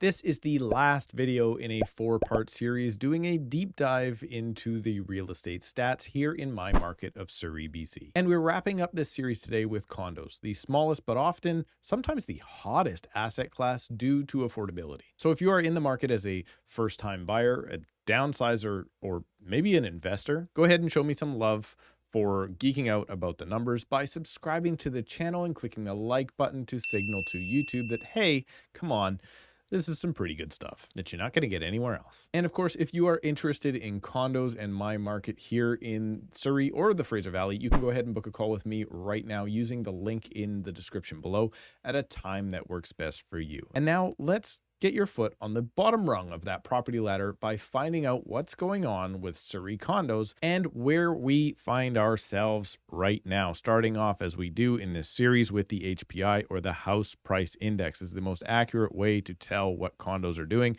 This is the last video in a 4-part series doing a deep dive into the real estate stats here in my market of Surrey, BC. And we're wrapping up this series today with condos, the smallest but often sometimes the hottest asset class due to affordability. So if you are in the market as a first-time buyer, a downsizer, or maybe an investor, go ahead and show me some love for geeking out about the numbers by subscribing to the channel and clicking the like button to signal to YouTube that, hey, come on, this is some pretty good stuff that you're not going to get anywhere else. And of course, if you are interested in condos and my market here in Surrey or the Fraser Valley, you can go ahead and book a call with me right now using the link in the description below at a time that works best for you. And now let's get your foot on the bottom rung of that property ladder by finding out what's going on with Surrey condos and where we find ourselves right now. Starting off as we do in this series with the HPI, or the House Price Index, is the most accurate way to tell what condos are doing.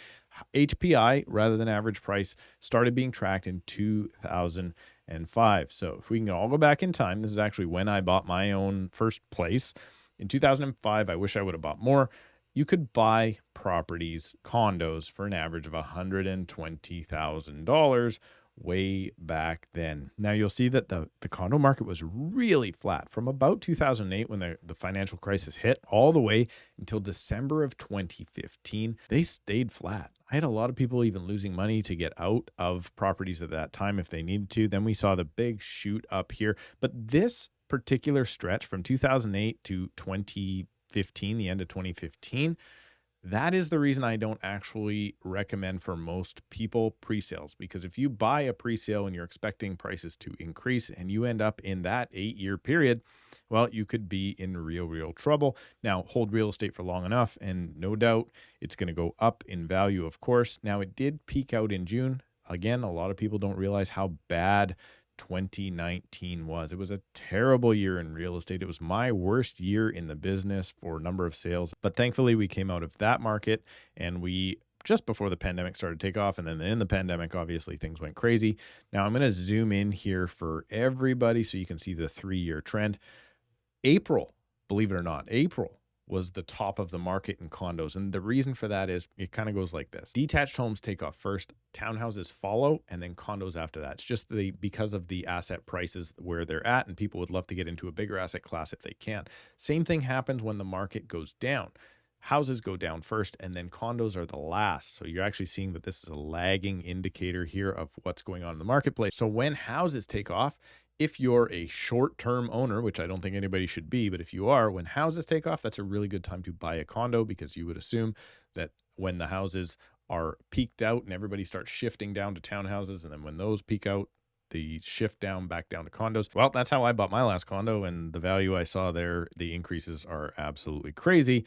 HPI, rather than average price, started being tracked in 2005. So if we can all go back in time, this is actually when I bought my own first place. In 2005, I wish I would have bought more. You could buy properties, condos, for an average of $120,000 way back then. Now you'll see that the condo market was really flat from about 2008 when the financial crisis hit all the way until December of 2015. They stayed flat. I had a lot of people even losing money to get out of properties at that time if they needed to. Then we saw the big shoot up here. But this particular stretch from 2008 to 2015, the end of 2015, that is the reason I don't actually recommend for most people pre-sales, because if you buy a pre-sale and you're expecting prices to increase and you end up in that 8-year period, well, you could be in real trouble. Now, hold real estate for long enough and no doubt it's going to go up in value, of course. Now, it did peak out in June. Again, a lot of people don't realize how bad 2019 was. It was a terrible year in real estate. It was my worst year in the business for number of sales. But thankfully, we came out of that market and we just before the pandemic started to take off. And then in the pandemic, obviously, things went crazy. Now, I'm going to zoom in here for everybody so you can see the 3-year trend. April, believe it or not, April was the top of the market in condos. And the reason for that is it kind of goes like this. Detached homes take off first, townhouses follow, and then condos after that. It's just because of the asset prices where they're at, and people would love to get into a bigger asset class if they can. Same thing happens when the market goes down. Houses go down first, and then condos are the last. So you're actually seeing that this is a lagging indicator here of what's going on in the marketplace. So when houses take off, if you're a short-term owner, which I don't think anybody should be, but if you are, when houses take off, that's a really good time to buy a condo, because you would assume that when the houses are peaked out and everybody starts shifting down to townhouses, and then when those peak out, the shift back down to condos. Well, that's how I bought my last condo, and the value I saw there, the increases are absolutely crazy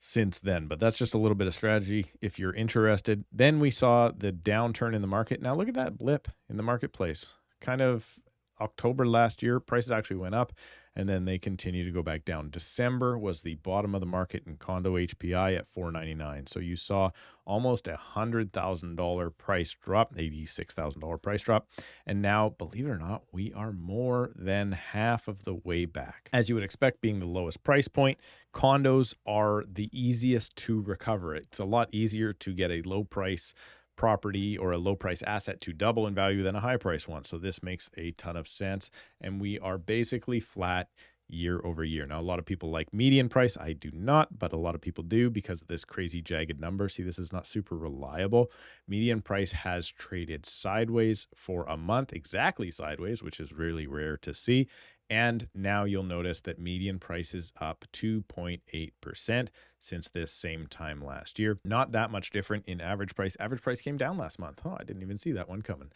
since then. But that's just a little bit of strategy if you're interested. Then we saw the downturn in the market. Now look at that blip in the marketplace. Kind of October last year, prices actually went up and then they continue to go back down. December was the bottom of the market in condo HPI at $499. So you saw almost $100,000 price drop, $86,000 price drop. And now, believe it or not, we are more than half of the way back. As you would expect, being the lowest price point, condos are the easiest to recover. It's a lot easier to get a low price property or a low price asset to double in value than a high price one. So this makes a ton of sense. And we are basically flat year over year. Now, a lot of people like median price. I do not, but a lot of people do because of this crazy jagged number. See, this is not super reliable. Median price has traded sideways for a month, exactly sideways, which is really rare to see. And now you'll notice that median price is up 2.8% since this same time last year. Not that much different in average price. Average price came down last month. Oh, I didn't even see that one coming.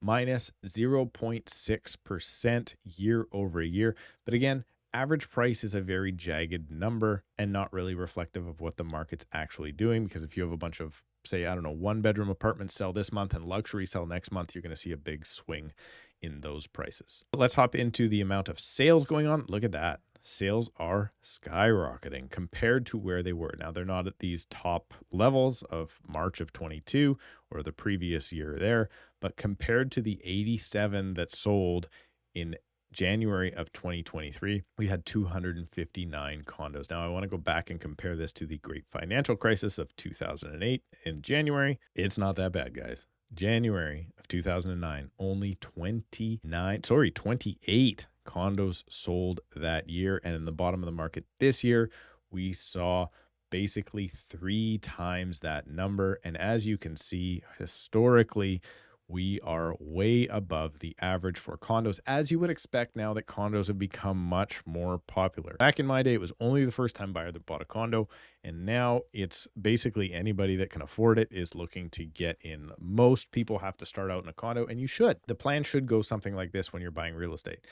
Minus 0.6% year over year. But again, average price is a very jagged number and not really reflective of what the market's actually doing, because if you have a bunch of, say, I don't know, 1-bedroom apartments sell this month and luxury sell next month, you're going to see a big swing in those prices. Let's hop into the amount of sales going on. Look at that. Sales are skyrocketing compared to where they were. Now, they're not at these top levels of March of 22 or the previous year there, but compared to the 87 that sold in January of 2023, we had 259 condos. Now, I want to go back and compare this to the great financial crisis of 2008 in January. It's not that bad, guys. January of 2009, only 28 condos sold that year. And in the bottom of the market this year, we saw basically 3 times that number. And as you can see, historically, we are way above the average for condos, as you would expect now that condos have become much more popular. Back in my day, it was only the first-time buyer that bought a condo, and now it's basically anybody that can afford it is looking to get in. Most people have to start out in a condo, and you should. The plan should go something like this when you're buying real estate.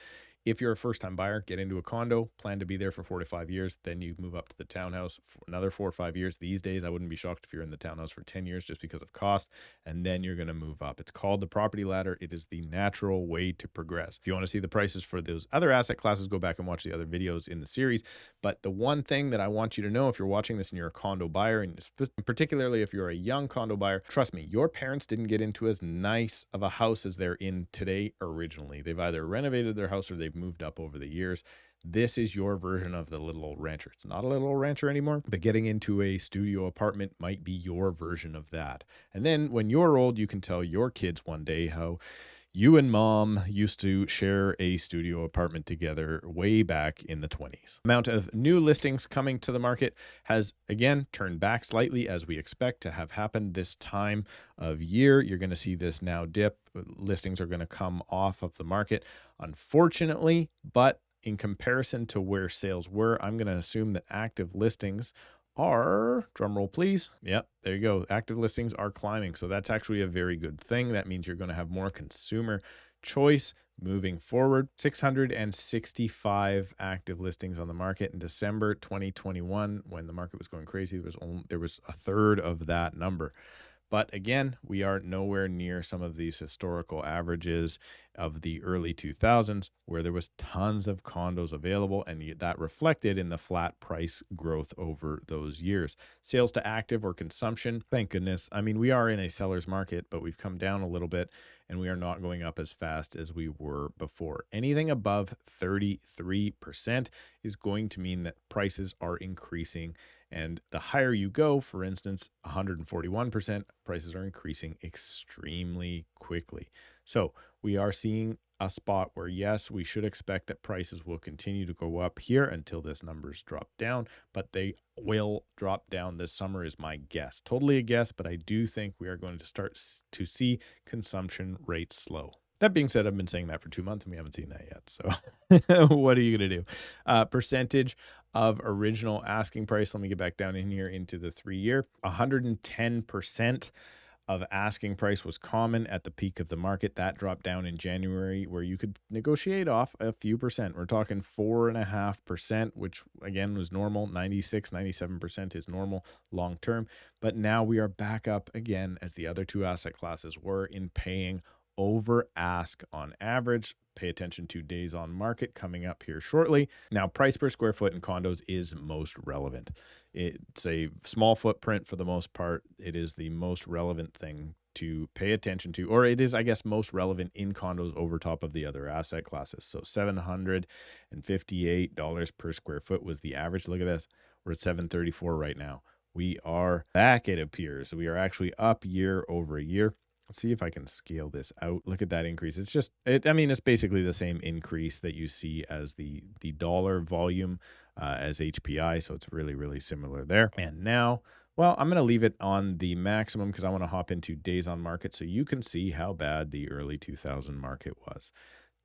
If you're a first-time buyer, get into a condo, plan to be there for 4 to 5 years, then you move up to the townhouse for another 4 or 5 years. These days, I wouldn't be shocked if you're in the townhouse for 10 years just because of cost, and then you're going to move up. It's called the property ladder. It is the natural way to progress. If you want to see the prices for those other asset classes, go back and watch the other videos in the series. But the one thing that I want you to know, if you're watching this and you're a condo buyer, and particularly if you're a young condo buyer, trust me, your parents didn't get into as nice of a house as they're in today originally. They've either renovated their house or they've moved up over the years. This is your version of the little old rancher. It's not a little old rancher anymore, but getting into a studio apartment might be your version of that. And then when you're old, you can tell your kids one day how you and mom used to share a studio apartment together way back in the 20s. Amount of new listings coming to the market has, again, turned back slightly, as we expect to have happened this time of year. You're going to see this now dip. Listings are going to come off of the market, unfortunately, but in comparison to where sales were, I'm going to assume that active listings are, drumroll please, yep, there you go, active listings are climbing. So that's actually a very good thing. That means you're going to have more consumer choice moving forward. 665 active listings on the market in December 2021, when the market was going crazy. There was a third of that number. But again, we are nowhere near some of these historical averages of the early 2000s, where there was tons of condos available, and that reflected in the flat price growth over those years. Sales to active or consumption, thank goodness. I mean, we are in a seller's market, but we've come down a little bit, and we are not going up as fast as we were before. Anything above 33% is going to mean that prices are increasing. And the higher you go, for instance, 141%, prices are increasing extremely quickly. So we are seeing a spot where, yes, we should expect that prices will continue to go up here until this numbers drop down, but they will drop down this summer is my guess. Totally a guess, but I do think we are going to start to see consumption rates slow. That being said, I've been saying that for 2 months and we haven't seen that yet. So what are you going to do? Percentage of original asking price. Let me get back down in here into the 3-year. 110% of asking price was common at the peak of the market. That dropped down in January, where you could negotiate off a few percent. We're talking 4.5%, which again was normal. 96, 97% is normal long term. But now we are back up again, as the other two asset classes were, in paying over ask on average. Pay attention to days on market coming up here shortly. Now, price per square foot in condos is most relevant. It's a small footprint for the most part. It is the most relevant thing to pay attention to, or it is, I guess, most relevant in condos over top of the other asset classes. So $758 per square foot was the average. Look at this. We're at $734 right now. We are back, it appears. We are actually up year over year. Let's see if I can scale this out. Look at that increase. It's just, it's basically the same increase that you see as the dollar volume as HPI. So it's really, really similar there. And now, well, I'm going to leave it on the maximum because I want to hop into days on market so you can see how bad the early 2000 market was.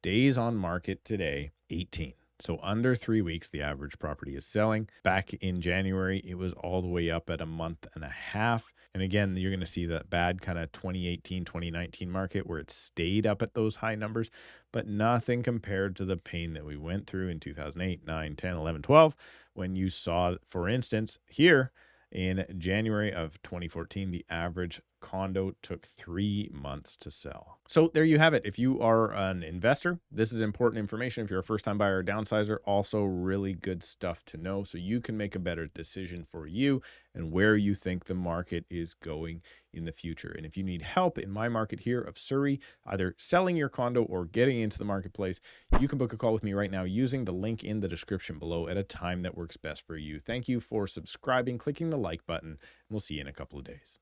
Days on market today, 18. So under 3 weeks, the average property is selling. Back in January, it was all the way up at a month and a half. And again, you're going to see that bad kind of 2018, 2019 market where it stayed up at those high numbers, but nothing compared to the pain that we went through in 2008, 9, 10, 11, 12, when you saw, for instance, here in January of 2014, the average condo took 3 months to sell. So there you have it. If you are an investor, this is important information. If you're a first-time buyer or downsizer, also really good stuff to know so you can make a better decision for you and where you think the market is going in the future. And if you need help in my market here of Surrey, either selling your condo or getting into the marketplace, you can book a call with me right now using the link in the description below at a time that works best for you. Thank you for subscribing, clicking the like button, and we'll see you in a couple of days.